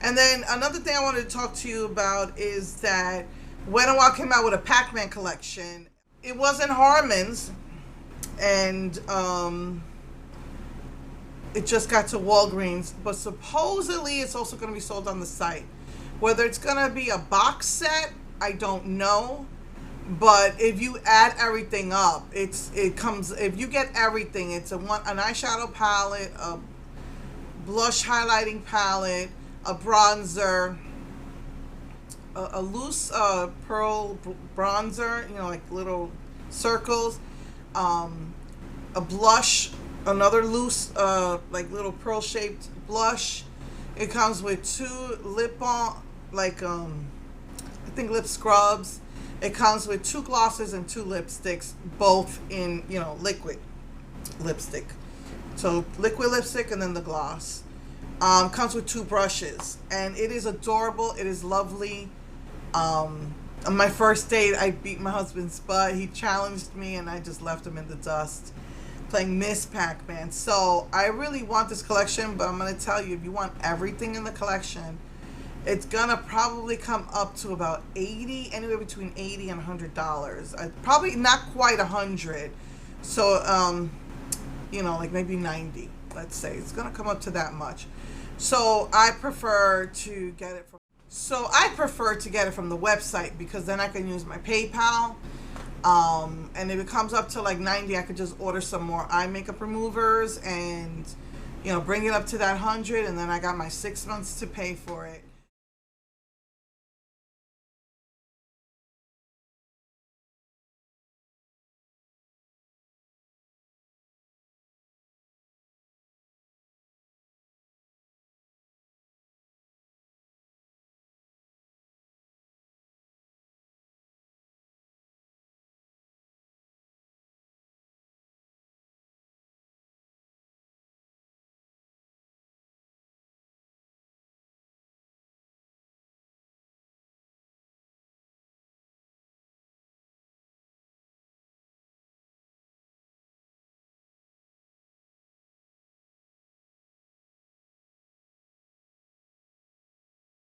And then another thing I wanted to talk to you about is that WnWx came out with a Pacman collection. It wasn't Harmans, and it just got to Walgreens, but supposedly it's also going to be sold on the site. Whether it's going to be a box set, I don't know. But if you add everything up, it comes. If you get everything, it's an eyeshadow palette, a blush highlighting palette, a bronzer, a loose pearl bronzer, you know, like little circles, a blush, another loose like little pearl shaped blush. It comes with 2 lip balm, like I think lip scrubs. It comes with 2 glosses and 2 lipsticks, both in, you know, liquid lipstick. So liquid lipstick and then the gloss. Comes with 2 brushes, and it is adorable. It is lovely. On my first date, I beat my husband's butt. He challenged me, and I just left him in the dust playing Miss Pacman. So I really want this collection, but I'm going to tell you, if you want everything in the collection, it's gonna probably come up to about anywhere between $80 and $100. Probably not quite 100. So, you know, like maybe 90. Let's say it's gonna come up to that much. So I prefer to get it from. The website, because then I can use my PayPal. And if it comes up to like 90, I could just order some more eye makeup removers and, you know, bring it up to that 100, and then I got my 6 months to pay for it.